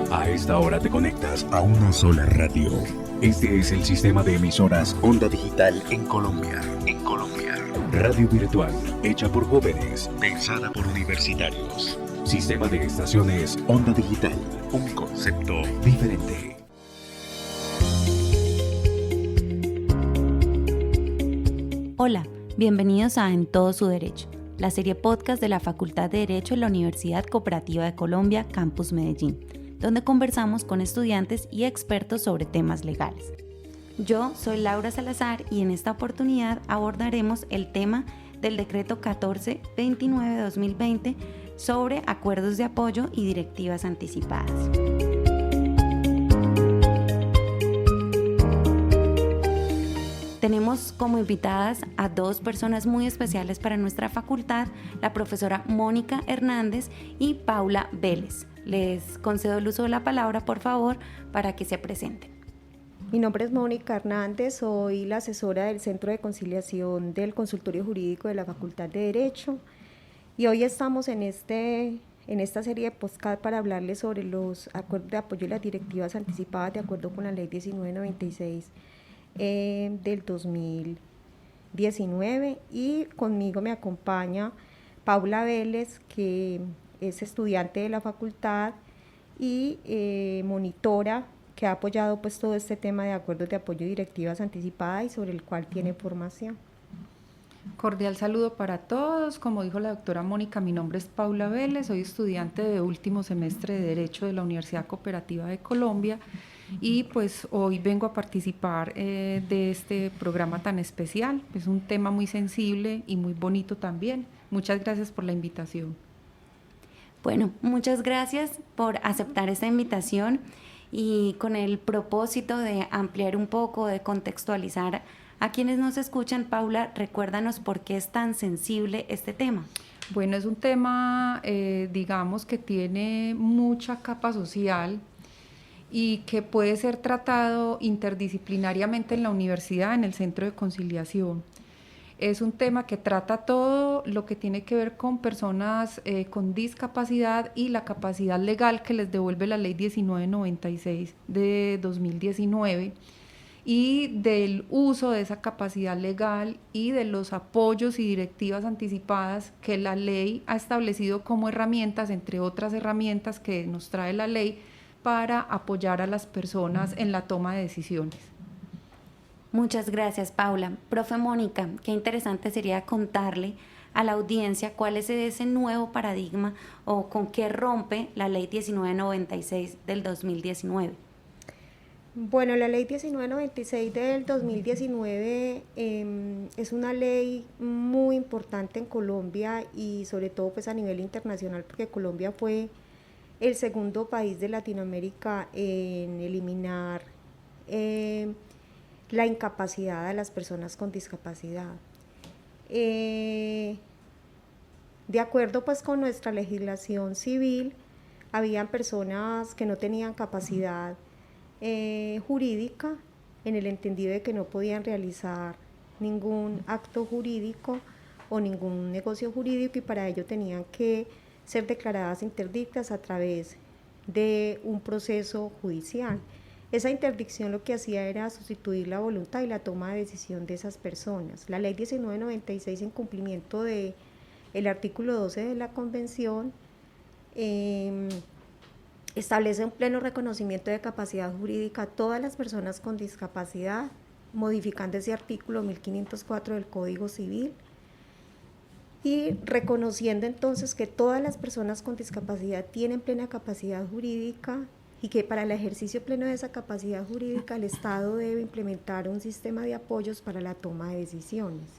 A esta hora te conectas a una sola radio. Este es el sistema de emisoras Onda Digital en Colombia. Radio virtual, hecha por jóvenes, pensada por universitarios. Sistema de estaciones Onda Digital, un concepto diferente. Hola, bienvenidos a En Todo Su Derecho, la serie podcast de la Facultad de Derecho de la Universidad Cooperativa de Colombia, Campus Medellín, donde conversamos con estudiantes y expertos sobre temas legales. Yo soy Laura Salazar y en esta oportunidad abordaremos el tema del Decreto 1429 de 2020 sobre acuerdos de apoyo y directivas anticipadas. Tenemos como invitadas a dos personas muy especiales para nuestra facultad, la profesora Mónica Hernández y Paula Vélez. Les concedo el uso de la palabra, por favor, para que se presenten. Mi nombre es Mónica Hernández, soy la asesora del Centro de Conciliación del Consultorio Jurídico de la Facultad de Derecho y hoy estamos en esta serie de podcast para hablarles sobre los acuerdos de apoyo y las directivas anticipadas de acuerdo con la Ley 1996 del 2019 y conmigo me acompaña Paula Vélez, que es estudiante de la facultad y monitora que ha apoyado pues todo este tema de acuerdos de apoyo y directivas anticipadas y sobre el cual tiene formación. Cordial saludo para todos. Como dijo la doctora Mónica, mi nombre es Paula Vélez, soy estudiante de último semestre de Derecho de la Universidad Cooperativa de Colombia y pues hoy vengo a participar de este programa tan especial. Es un tema muy sensible y muy bonito también. Muchas gracias por la invitación. Bueno, muchas gracias por aceptar esta invitación y con el propósito de ampliar un poco, de contextualizar a quienes nos escuchan. Paula, recuérdanos por qué es tan sensible este tema. Bueno, es un tema, digamos, que tiene mucha capa social y que puede ser tratado interdisciplinariamente en la universidad, en el Centro de Conciliación. Es un tema que trata todo lo que tiene que ver con personas con discapacidad y la capacidad legal que les devuelve la Ley 1996 de 2019 y del uso de esa capacidad legal y de los apoyos y directivas anticipadas que la ley ha establecido como herramientas, entre otras herramientas que nos trae la ley para apoyar a las personas en la toma de decisiones. Muchas gracias, Paula. Profe Mónica, qué interesante sería contarle a la audiencia cuál es ese nuevo paradigma o con qué rompe la Ley 1996 del 2019. Bueno, la Ley 1996 del 2019 es una ley muy importante en Colombia y sobre todo pues a nivel internacional, porque Colombia fue el segundo país de Latinoamérica en eliminar la incapacidad de las personas con discapacidad. De acuerdo pues con nuestra legislación civil, habían personas que no tenían capacidad jurídica, en el entendido de que no podían realizar ningún acto jurídico o ningún negocio jurídico y para ello tenían que ser declaradas interdictas a través de un proceso judicial. Esa interdicción lo que hacía era sustituir la voluntad y la toma de decisión de esas personas. La Ley 1996, en cumplimiento del artículo 12 de la Convención, establece un pleno reconocimiento de capacidad jurídica a todas las personas con discapacidad, modificando ese artículo 1504 del Código Civil y reconociendo entonces que todas las personas con discapacidad tienen plena capacidad jurídica y que para el ejercicio pleno de esa capacidad jurídica el Estado debe implementar un sistema de apoyos para la toma de decisiones.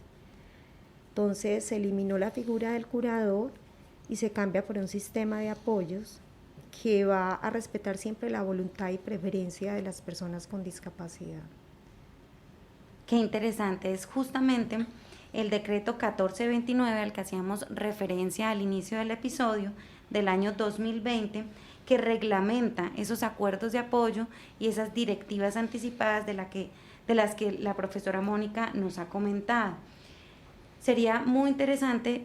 Entonces se eliminó la figura del curador y se cambia por un sistema de apoyos que va a respetar siempre la voluntad y preferencia de las personas con discapacidad. Qué interesante, es justamente el decreto 1429 al que hacíamos referencia al inicio del episodio del año 2020, que reglamenta esos acuerdos de apoyo y esas directivas anticipadas de las que la profesora Mónica nos ha comentado. sería muy interesante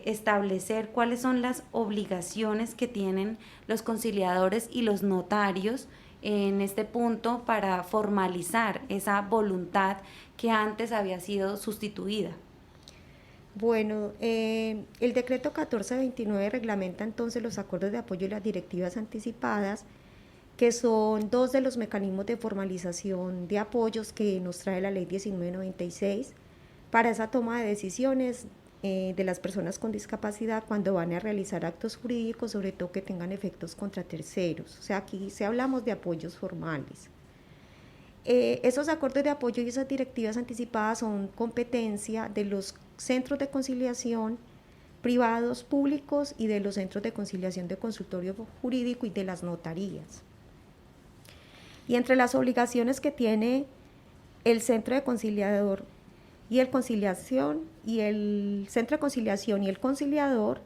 establecer cuáles son las obligaciones que tienen los conciliadores y los notarios en este punto para formalizar esa voluntad que antes había sido sustituida. Bueno, el decreto 1429 reglamenta entonces los acuerdos de apoyo y las directivas anticipadas, que son dos de los mecanismos de formalización de apoyos que nos trae la ley 1996 para esa toma de decisiones de las personas con discapacidad cuando van a realizar actos jurídicos, sobre todo que tengan efectos contra terceros. O sea, aquí sí hablamos de apoyos formales. Esos acuerdos de apoyo y esas directivas anticipadas son competencia de los centros de conciliación privados, públicos y de los centros de conciliación de consultorio jurídico y de las notarías. Y entre las obligaciones que tiene el centro de conciliador y el conciliación y el centro de conciliación y el conciliador,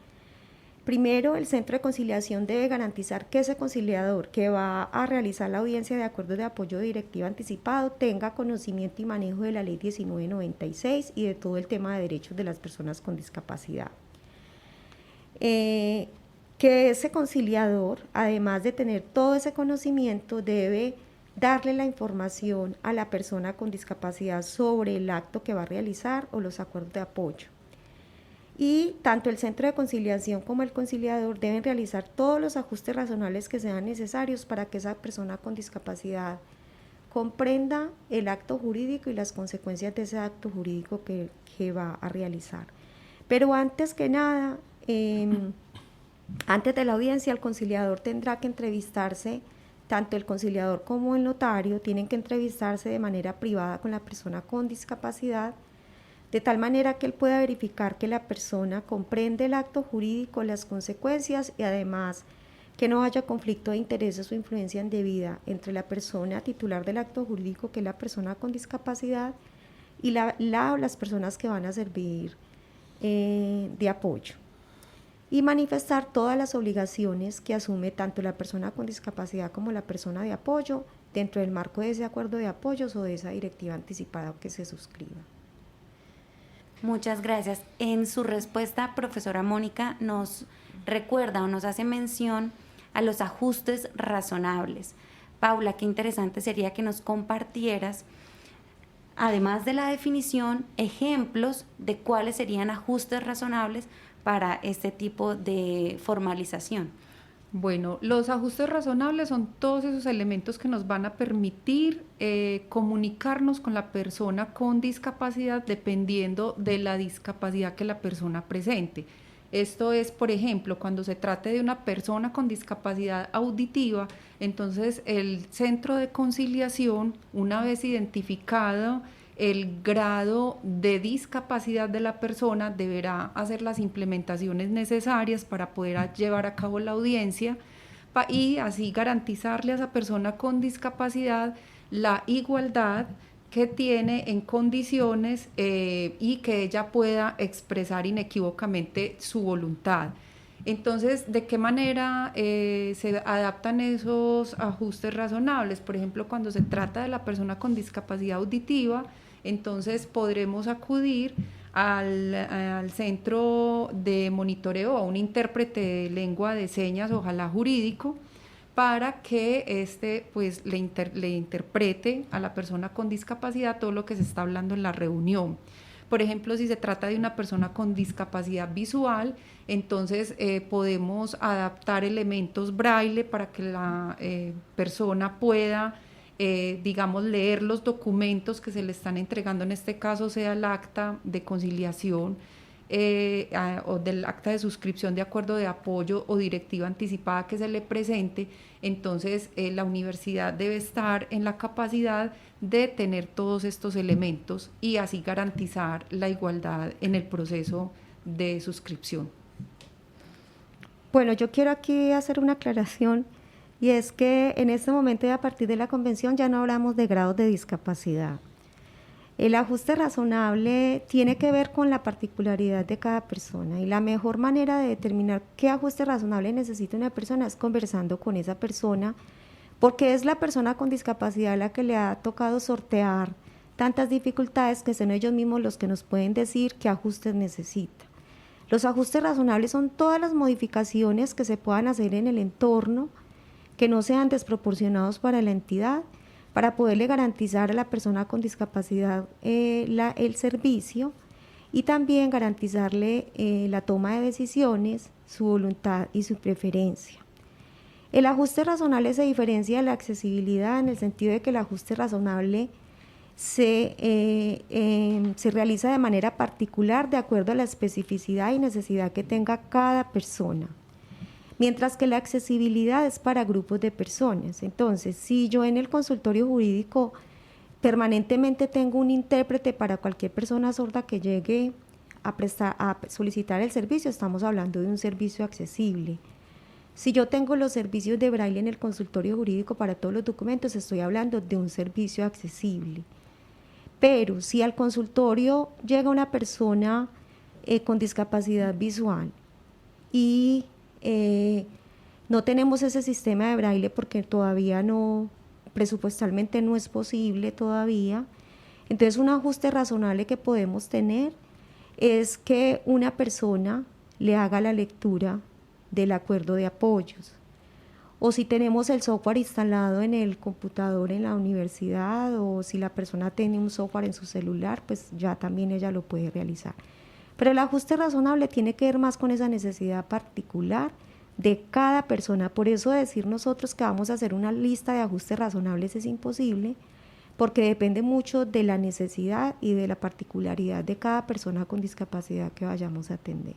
primero el centro de conciliación debe garantizar que ese conciliador que va a realizar la audiencia de acuerdo de apoyo de directiva anticipado tenga conocimiento y manejo de la ley 1996 y de todo el tema de derechos de las personas con discapacidad. Que ese conciliador, además de tener todo ese conocimiento, debe darle la información a la persona con discapacidad sobre el acto que va a realizar o los acuerdos de apoyo. Y tanto el centro de conciliación como el conciliador deben realizar todos los ajustes razonables que sean necesarios para que esa persona con discapacidad comprenda el acto jurídico y las consecuencias de ese acto jurídico que va a realizar. Pero antes que nada, antes de la audiencia, el conciliador tendrá que entrevistarse. Tanto el conciliador como el notario tienen que entrevistarse de manera privada con la persona con discapacidad, de tal manera que él pueda verificar que la persona comprende el acto jurídico, las consecuencias y además que no haya conflicto de intereses o influencia indebida entre la persona titular del acto jurídico, que es la persona con discapacidad, y las personas que van a servir de apoyo. Y manifestar todas las obligaciones que asume tanto la persona con discapacidad como la persona de apoyo dentro del marco de ese acuerdo de apoyos o de esa directiva anticipada que se suscriba. Muchas gracias. En su respuesta, profesora Mónica, nos recuerda o nos hace mención a los ajustes razonables. Paula, qué interesante sería que nos compartieras, además de la definición, ejemplos de cuáles serían ajustes razonables para este tipo de formalización. Bueno, los ajustes razonables son todos esos elementos que nos van a permitir comunicarnos con la persona con discapacidad dependiendo de la discapacidad que la persona presente. Esto es, por ejemplo, cuando se trate de una persona con discapacidad auditiva, entonces el centro de conciliación, una vez identificado el grado de discapacidad de la persona, deberá hacer las implementaciones necesarias para poder llevar a cabo la audiencia y así garantizarle a esa persona con discapacidad la igualdad que tiene en condiciones y que ella pueda expresar inequívocamente su voluntad. Entonces, ¿de qué manera se adaptan esos ajustes razonables? Por ejemplo, cuando se trata de la persona con discapacidad auditiva, entonces podremos acudir al centro de monitoreo, a un intérprete de lengua de señas, ojalá jurídico, para que pues, le interprete a la persona con discapacidad todo lo que se está hablando en la reunión. Por ejemplo, si se trata de una persona con discapacidad visual, entonces podemos adaptar elementos braille para que la persona pueda, digamos, leer los documentos que se le están entregando, en este caso sea el acta de conciliación o del acta de suscripción de acuerdo de apoyo o directiva anticipada que se le presente. Entonces la universidad debe estar en la capacidad de tener todos estos elementos y así garantizar la igualdad en el proceso de suscripción. Bueno, yo quiero aquí hacer una aclaración, y es que en este momento y a partir de la convención ya no hablamos de grados de discapacidad. El ajuste razonable tiene que ver con la particularidad de cada persona, y la mejor manera de determinar qué ajuste razonable necesita una persona es conversando con esa persona, porque es la persona con discapacidad la que le ha tocado sortear tantas dificultades que son ellos mismos los que nos pueden decir qué ajustes necesita. Los ajustes razonables son todas las modificaciones que se puedan hacer en el entorno que no sean desproporcionados para la entidad, para poderle garantizar a la persona con discapacidad el servicio y también garantizarle la toma de decisiones, su voluntad y su preferencia. El ajuste razonable se diferencia de la accesibilidad en el sentido de que el ajuste razonable se realiza de manera particular de acuerdo a la especificidad y necesidad que tenga cada persona, mientras que la accesibilidad es para grupos de personas. Entonces, si yo en el consultorio jurídico permanentemente tengo un intérprete para cualquier persona sorda que llegue a solicitar el servicio, estamos hablando de un servicio accesible. Si yo tengo los servicios de braille en el consultorio jurídico para todos los documentos, estoy hablando de un servicio accesible. Pero si al consultorio llega una persona con discapacidad visual y no tenemos ese sistema de braille porque todavía no, presupuestalmente no es posible todavía, entonces un ajuste razonable que podemos tener es que una persona le haga la lectura del acuerdo de apoyos. O si tenemos el software instalado en el computador en la universidad, o si la persona tiene un software en su celular, pues ya también ella lo puede realizar. Pero el ajuste razonable tiene que ver más con esa necesidad particular de cada persona. Por eso decir nosotros que vamos a hacer una lista de ajustes razonables es imposible, porque depende mucho de la necesidad y de la particularidad de cada persona con discapacidad que vayamos a atender.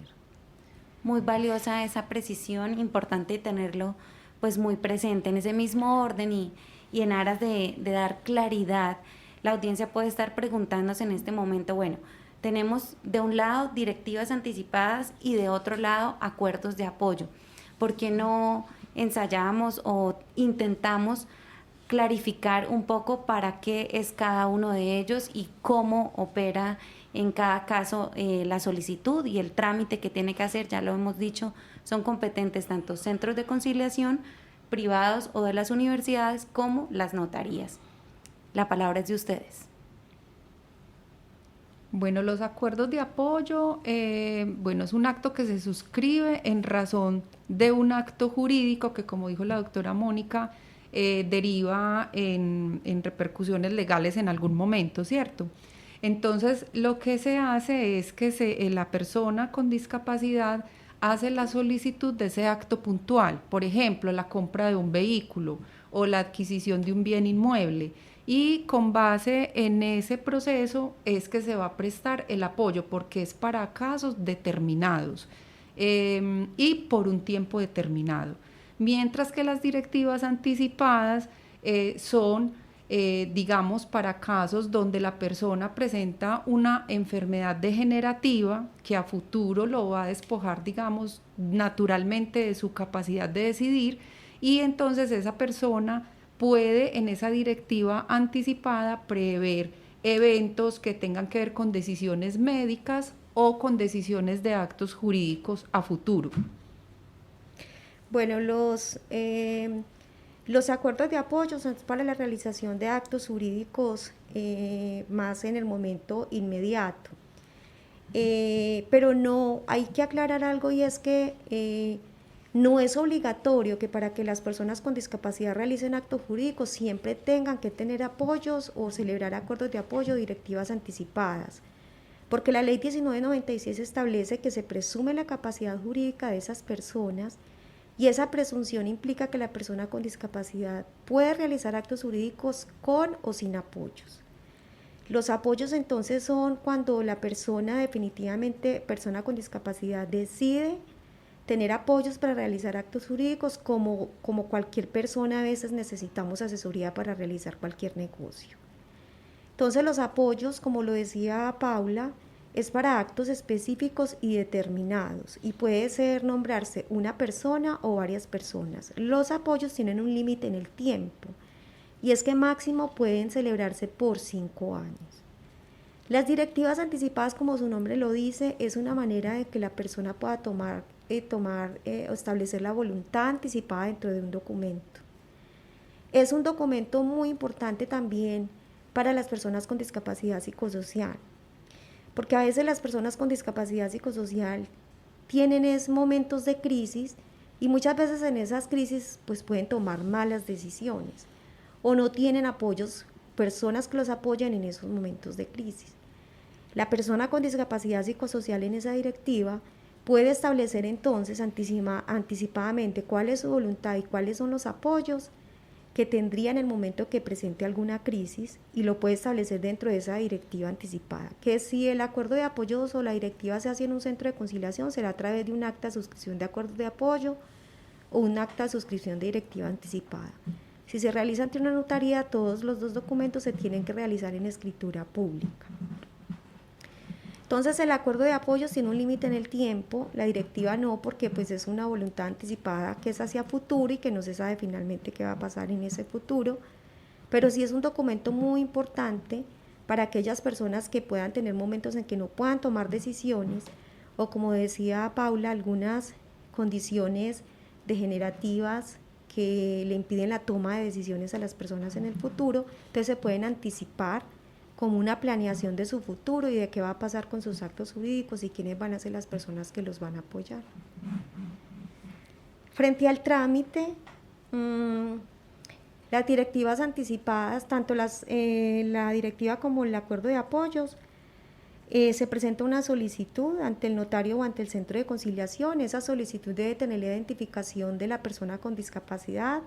Muy valiosa esa precisión, importante tenerlo pues muy presente en ese mismo orden y en aras de dar claridad. La audiencia puede estar preguntándose en este momento, bueno, tenemos de un lado directivas anticipadas y de otro lado acuerdos de apoyo. ¿Por qué no ensayamos o intentamos clarificar un poco para qué es cada uno de ellos y cómo opera en cada caso la solicitud y el trámite que tiene que hacer? Ya lo hemos dicho, son competentes tanto centros de conciliación privados o de las universidades como las notarías. La palabra es de ustedes. Bueno, los acuerdos de apoyo, es un acto que se suscribe en razón de un acto jurídico que, como dijo la doctora Mónica, deriva en repercusiones legales en algún momento, ¿cierto? Entonces, lo que se hace es que la persona con discapacidad hace la solicitud de ese acto puntual, por ejemplo, la compra de un vehículo o la adquisición de un bien inmueble, y con base en ese proceso es que se va a prestar el apoyo, porque es para casos determinados y por un tiempo determinado, mientras que las directivas anticipadas son digamos, para casos donde la persona presenta una enfermedad degenerativa que a futuro lo va a despojar, digamos, naturalmente de su capacidad de decidir, y entonces esa persona puede en esa directiva anticipada prever eventos que tengan que ver con decisiones médicas o con decisiones de actos jurídicos a futuro. Bueno, los acuerdos de apoyo son para la realización de actos jurídicos más en el momento inmediato. Pero no, hay que aclarar algo, y es que no es obligatorio que para que las personas con discapacidad realicen actos jurídicos siempre tengan que tener apoyos o celebrar acuerdos de apoyo o directivas anticipadas, porque la ley 1996 establece que se presume la capacidad jurídica de esas personas, y esa presunción implica que la persona con discapacidad puede realizar actos jurídicos con o sin apoyos. Los apoyos entonces son cuando la persona definitivamente, persona con discapacidad, decide tener apoyos para realizar actos jurídicos, como cualquier persona. A veces necesitamos asesoría para realizar cualquier negocio. Entonces los apoyos, como lo decía Paula, es para actos específicos y determinados, y puede ser nombrarse una persona o varias personas. Los apoyos tienen un límite en el tiempo, y es que máximo pueden celebrarse por 5 años. Las directivas anticipadas, como su nombre lo dice, es una manera de que la persona pueda tomar o establecer la voluntad anticipada dentro de un documento. Es un documento muy importante también para las personas con discapacidad psicosocial, porque a veces las personas con discapacidad psicosocial tienen momentos de crisis y muchas veces en esas crisis pues pueden tomar malas decisiones o no tienen apoyos, personas que los apoyen en esos momentos de crisis. La persona con discapacidad psicosocial en esa directiva puede establecer entonces anticipadamente cuál es su voluntad y cuáles son los apoyos que tendría en el momento que presente alguna crisis y lo puede establecer dentro de esa directiva anticipada. Que si el acuerdo de apoyos o la directiva se hace en un centro de conciliación, será a través de un acta de suscripción de acuerdo de apoyo o un acta de suscripción de directiva anticipada. Si se realiza ante una notaría, todos los dos documentos se tienen que realizar en escritura pública. Entonces el acuerdo de apoyos tiene un límite en el tiempo, la directiva no, porque pues es una voluntad anticipada que es hacia futuro y que no se sabe finalmente qué va a pasar en ese futuro, pero sí es un documento muy importante para aquellas personas que puedan tener momentos en que no puedan tomar decisiones o, como decía Paula, algunas condiciones degenerativas que le impiden la toma de decisiones a las personas en el futuro, entonces se pueden anticipar como una planeación de su futuro y de qué va a pasar con sus actos jurídicos y quiénes van a ser las personas que los van a apoyar. Frente al trámite, las directivas anticipadas, tanto la directiva como el acuerdo de apoyos, se presenta una solicitud ante el notario o ante el centro de conciliación. Esa solicitud debe tener la identificación de la persona con discapacidad,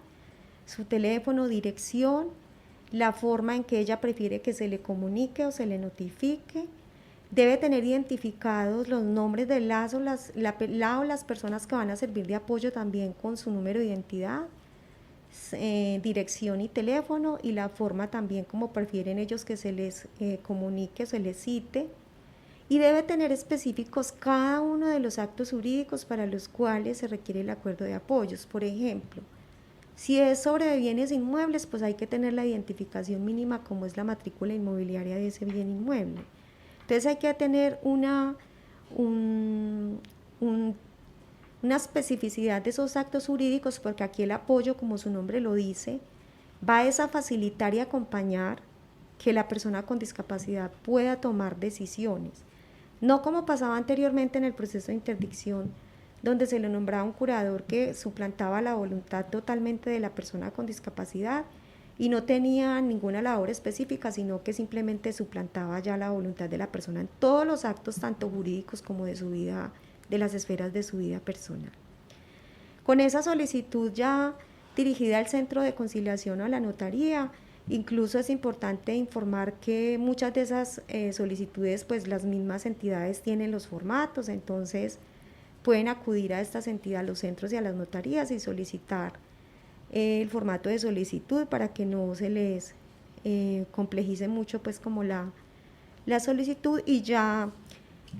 su teléfono, dirección, la forma en que ella prefiere que se le comunique o se le notifique. Debe tener identificados los nombres de las personas que van a servir de apoyo también con su número de identidad, dirección y teléfono, y la forma también como prefieren ellos que se les comunique, se les cite. Y debe tener específicos cada uno de los actos jurídicos para los cuales se requiere el acuerdo de apoyos. Por ejemplo, si es sobre bienes inmuebles, pues hay que tener la identificación mínima como es la matrícula inmobiliaria de ese bien inmueble. Entonces hay que tener una especificidad de esos actos jurídicos, porque aquí el apoyo, como su nombre lo dice, va a facilitar y acompañar que la persona con discapacidad pueda tomar decisiones. No como pasaba anteriormente en el proceso de interdicción, donde se le nombraba un curador que suplantaba la voluntad totalmente de la persona con discapacidad y no tenía ninguna labor específica, sino que simplemente suplantaba ya la voluntad de la persona en todos los actos, tanto jurídicos como de su vida, de las esferas de su vida personal. Con esa solicitud ya dirigida al centro de conciliación o a la notaría, incluso es importante informar que muchas de esas solicitudes, pues las mismas entidades tienen los formatos, entonces pueden acudir a estas entidades, a los centros y a las notarías y solicitar el formato de solicitud para que no se les complejice mucho pues como la solicitud, y ya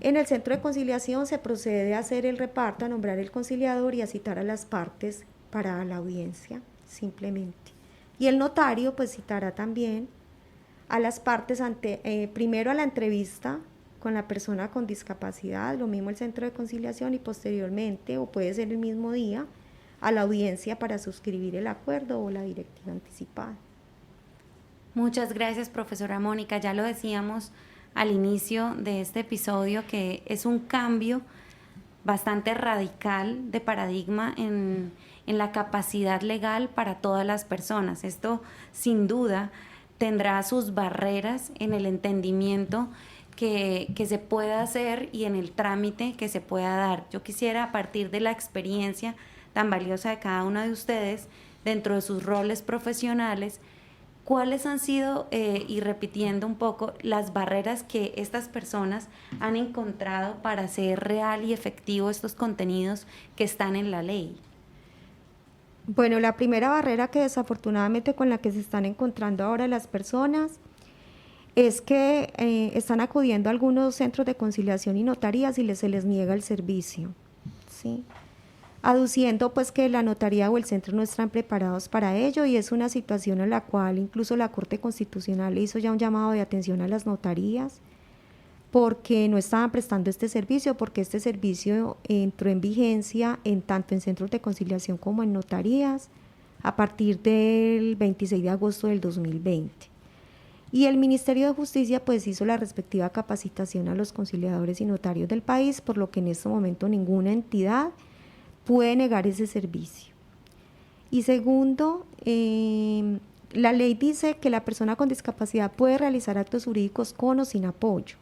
en el centro de conciliación se procede a hacer el reparto, a nombrar el conciliador y a citar a las partes para la audiencia simplemente. Y el notario pues citará también a las partes primero a la entrevista con la persona con discapacidad, lo mismo el centro de conciliación, y posteriormente, o puede ser el mismo día, a la audiencia para suscribir el acuerdo o la directiva anticipada. Muchas gracias, profesora Mónica. Ya lo decíamos al inicio de este episodio que es un cambio bastante radical de paradigma en la capacidad legal para todas las personas. Esto sin duda tendrá sus barreras en el entendimiento que se pueda hacer y en el trámite que se pueda dar. Yo quisiera, a partir de la experiencia tan valiosa de cada uno de ustedes dentro de sus roles profesionales, ¿cuáles han sido, y repitiendo un poco, las barreras que estas personas han encontrado para hacer real y efectivo estos contenidos que están en la ley? Bueno, la primera barrera que desafortunadamente con la que se están encontrando ahora las personas es que están acudiendo a algunos centros de conciliación y notarías y se les niega el servicio, ¿sí? Aduciendo pues que la notaría o el centro no están preparados para ello, y es una situación a la cual incluso la Corte Constitucional hizo ya un llamado de atención a las notarías porque no estaban prestando este servicio, porque este servicio entró en vigencia tanto en centros de conciliación como en notarías a partir del 26 de agosto del 2020. Y el Ministerio de Justicia pues hizo la respectiva capacitación a los conciliadores y notarios del país, por lo que en este momento ninguna entidad puede negar ese servicio. Y segundo, la ley dice que la persona con discapacidad puede realizar actos jurídicos con o sin apoyo.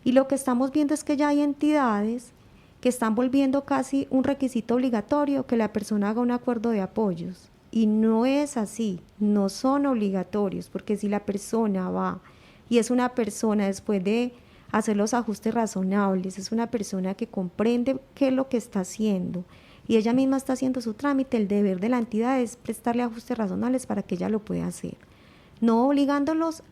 Y lo que estamos viendo es que ya hay entidades que están volviendo casi un requisito obligatorio que la persona haga un acuerdo de apoyos. Y no es así, no son obligatorios, porque si la persona va y es una persona después de hacer los ajustes razonables, es una persona que comprende qué es lo que está haciendo y ella misma está haciendo su trámite, el deber de la entidad es prestarle ajustes razonables para que ella lo pueda hacer, no obligándolos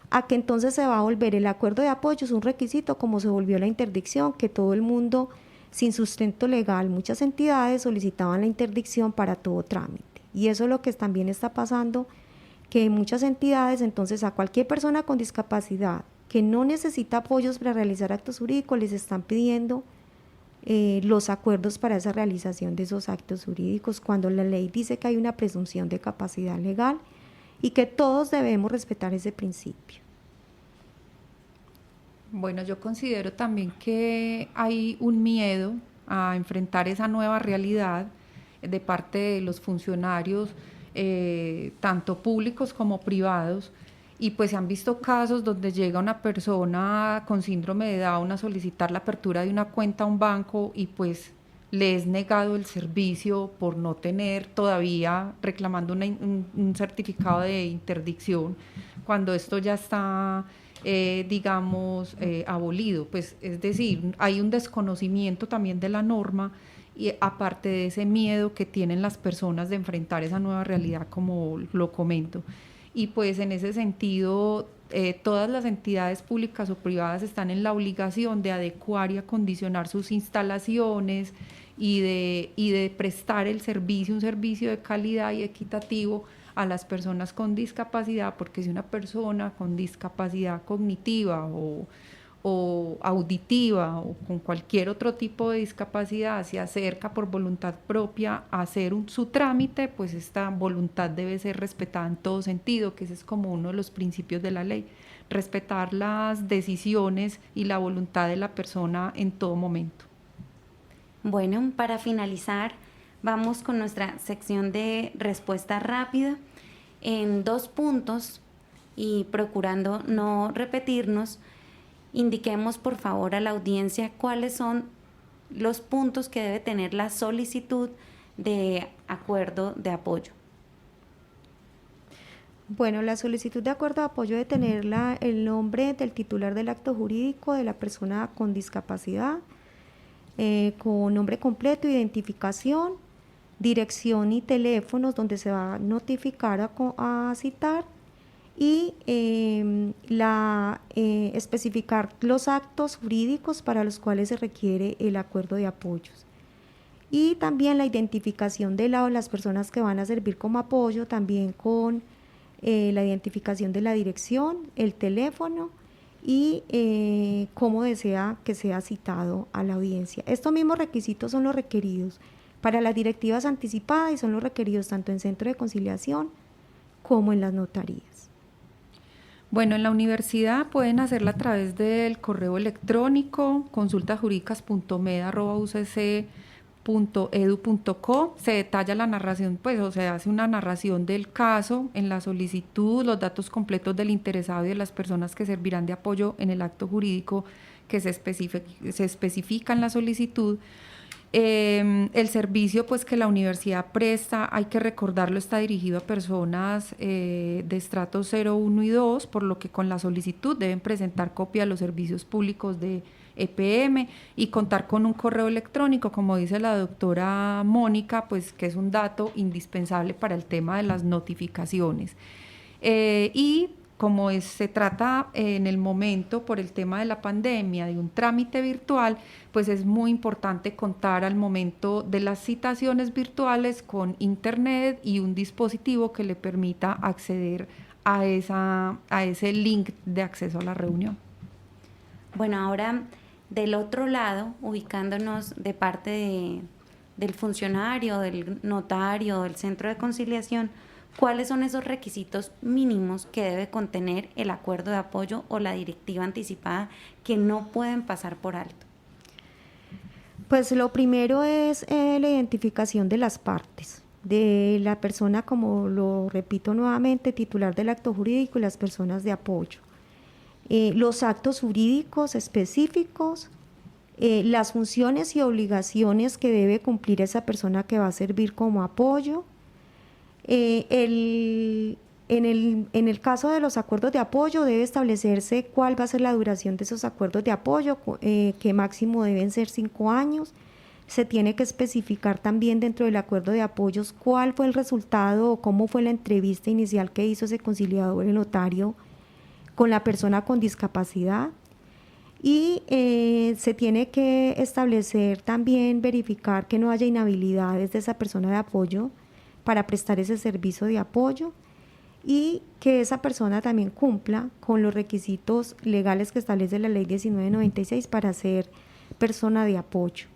a que entonces se va a volver el acuerdo de apoyos un requisito como se volvió la interdicción, que todo el mundo sin sustento legal, muchas entidades solicitaban la interdicción para todo trámite. Y eso es lo que también está pasando, que muchas entidades, entonces a cualquier persona con discapacidad que no necesita apoyos para realizar actos jurídicos, les están pidiendo los acuerdos para esa realización de esos actos jurídicos, cuando la ley dice que hay una presunción de capacidad legal y que todos debemos respetar ese principio. Bueno, yo considero también que hay un miedo a enfrentar esa nueva realidad de parte de los funcionarios, tanto públicos como privados, y pues se han visto casos donde llega una persona con síndrome de Down a solicitar la apertura de una cuenta a un banco y pues le es negado el servicio por no tener todavía, reclamando un certificado de interdicción, cuando esto ya está abolido. Pues es decir, hay un desconocimiento también de la norma, y aparte de ese miedo que tienen las personas de enfrentar esa nueva realidad, como lo comento. Y pues en ese sentido, todas las entidades públicas o privadas están en la obligación de adecuar y acondicionar sus instalaciones y de prestar el servicio, un servicio de calidad y equitativo a las personas con discapacidad, porque si una persona con discapacidad cognitiva o auditiva o con cualquier otro tipo de discapacidad se acerca por voluntad propia a hacer su trámite, pues esta voluntad debe ser respetada en todo sentido, que ese es como uno de los principios de la ley, respetar las decisiones y la voluntad de la persona en todo momento. Bueno, para finalizar, vamos con nuestra sección de respuesta rápida en 2 puntos y procurando no repetirnos. Indiquemos por favor a la audiencia cuáles son los puntos que debe tener la solicitud de acuerdo de apoyo. Bueno, la solicitud de acuerdo de apoyo debe tener el nombre del titular del acto jurídico de la persona con discapacidad, con nombre completo, identificación, dirección y teléfonos donde se va a notificar a citar, y especificar los actos jurídicos para los cuales se requiere el acuerdo de apoyos. Y también la identificación de las personas que van a servir como apoyo, también con la identificación de la dirección, el teléfono y cómo desea que sea citado a la audiencia. Estos mismos requisitos son los requeridos para las directivas anticipadas y son los requeridos tanto en centro de conciliación como en las notarías. Bueno, en la universidad pueden hacerla a través del correo electrónico consultajuridicas.meda@ucc.edu.co. Se detalla la narración, pues, o se hace una narración del caso en la solicitud, los datos completos del interesado y de las personas que servirán de apoyo en el acto jurídico que se especifica en la solicitud. El servicio pues que la universidad presta, hay que recordarlo, está dirigido a personas de estratos 0, 1 y 2, por lo que con la solicitud deben presentar copia de los servicios públicos de EPM y contar con un correo electrónico, como dice la doctora Mónica, pues que es un dato indispensable para el tema de las notificaciones. Y como se trata en el momento por el tema de la pandemia de un trámite virtual, pues es muy importante contar al momento de las citaciones virtuales con internet y un dispositivo que le permita acceder a ese link de acceso a la reunión. Bueno, ahora del otro lado, ubicándonos de parte del funcionario, del notario, del centro de conciliación, ¿cuáles son esos requisitos mínimos que debe contener el acuerdo de apoyo o la directiva anticipada que no pueden pasar por alto? Pues lo primero es la identificación de las partes, de la persona, como lo repito nuevamente, titular del acto jurídico y las personas de apoyo. Los actos jurídicos específicos, las funciones y obligaciones que debe cumplir esa persona que va a servir como apoyo. En el caso de los acuerdos de apoyo debe establecerse cuál va a ser la duración de esos acuerdos de apoyo, que máximo deben ser 5 años. Se tiene que especificar también dentro del acuerdo de apoyos cuál fue el resultado o cómo fue la entrevista inicial que hizo ese conciliador, el notario, con la persona con discapacidad. Y se tiene que establecer también, verificar que no haya inhabilidades de esa persona de apoyo para prestar ese servicio de apoyo, y que esa persona también cumpla con los requisitos legales que establece la ley 1996 para ser persona de apoyo.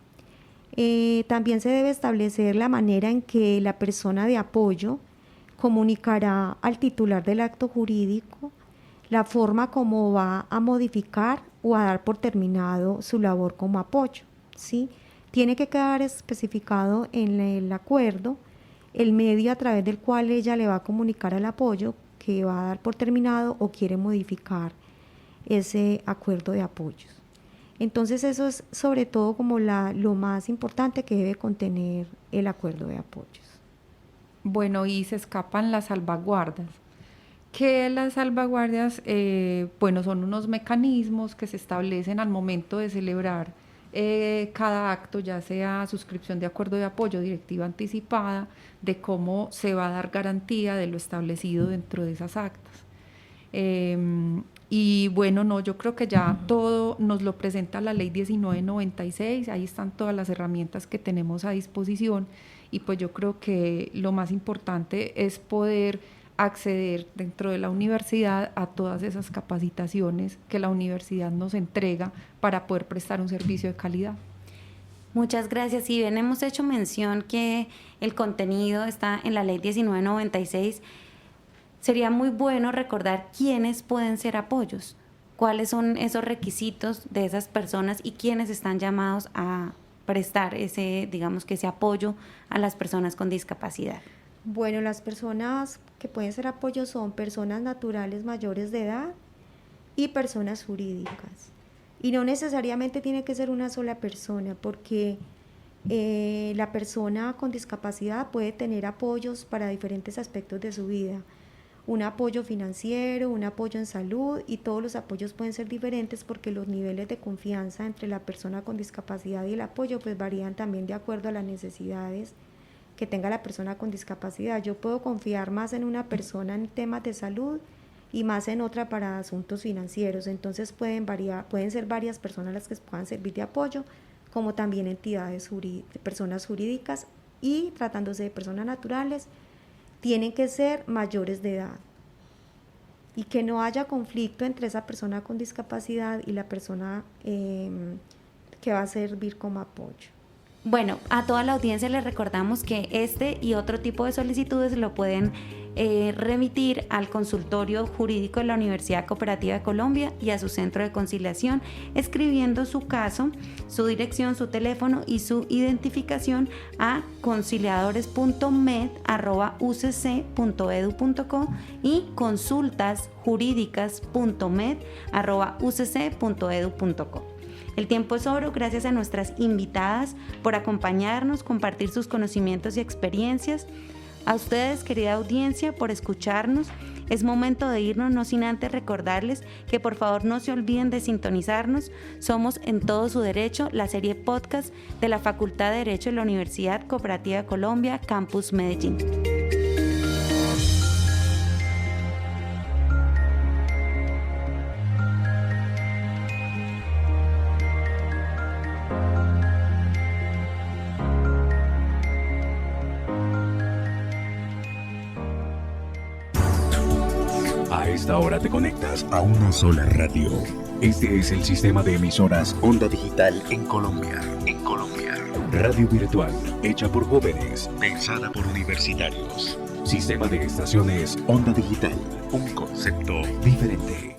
También se debe establecer la manera en que la persona de apoyo comunicará al titular del acto jurídico la forma como va a modificar o a dar por terminado su labor como apoyo, ¿sí? Tiene que quedar especificado en el acuerdo el medio a través del cual ella le va a comunicar al apoyo que va a dar por terminado o quiere modificar ese acuerdo de apoyos. Entonces eso es sobre todo como lo más importante que debe contener el acuerdo de apoyos. Bueno, y se escapan las salvaguardas. ¿Qué las salvaguardias? Bueno, son unos mecanismos que se establecen al momento de celebrar cada acto, ya sea suscripción de acuerdo de apoyo, directiva anticipada, de cómo se va a dar garantía de lo establecido dentro de esas actas. Y bueno, no, yo creo que ya todo nos lo presenta la ley 1996, ahí están todas las herramientas que tenemos a disposición, y pues yo creo que lo más importante es poder acceder dentro de la universidad a todas esas capacitaciones que la universidad nos entrega para poder prestar un servicio de calidad. Muchas gracias. Si bien hemos hecho mención que el contenido está en la ley 1996, sería muy bueno recordar quiénes pueden ser apoyos, cuáles son esos requisitos de esas personas y quiénes están llamados a prestar ese apoyo a las personas con discapacidad. Bueno, las personas que pueden ser apoyos son personas naturales mayores de edad y personas jurídicas. Y no necesariamente tiene que ser una sola persona, porque la persona con discapacidad puede tener apoyos para diferentes aspectos de su vida. Un apoyo financiero, un apoyo en salud, y todos los apoyos pueden ser diferentes porque los niveles de confianza entre la persona con discapacidad y el apoyo pues varían también de acuerdo a las necesidades que tenga la persona con discapacidad. Yo puedo confiar más en una persona en temas de salud y más en otra para asuntos financieros. Entonces pueden ser varias personas las que puedan servir de apoyo, como también entidades personas jurídicas, y tratándose de personas naturales, tienen que ser mayores de edad y que no haya conflicto entre esa persona con discapacidad y la persona que va a servir como apoyo. Bueno, a toda la audiencia les recordamos que este y otro tipo de solicitudes lo pueden remitir al consultorio jurídico de la Universidad Cooperativa de Colombia y a su centro de conciliación, escribiendo su caso, su dirección, su teléfono y su identificación a conciliadores.med@ucc.edu.co y consultasjuridicas.med@ucc.edu.co. El tiempo es oro. Gracias a nuestras invitadas por acompañarnos, compartir sus conocimientos y experiencias. A ustedes, querida audiencia, por escucharnos. Es momento de irnos, no sin antes recordarles que por favor no se olviden de sintonizarnos. Somos En Todo Su Derecho, la serie podcast de la Facultad de Derecho de la Universidad Cooperativa de Colombia, Campus Medellín. A esta hora te conectas a una sola radio. Este es el sistema de emisoras Onda Digital en Colombia. Radio virtual, hecha por jóvenes, pensada por universitarios. Sistema de estaciones Onda Digital, un concepto diferente.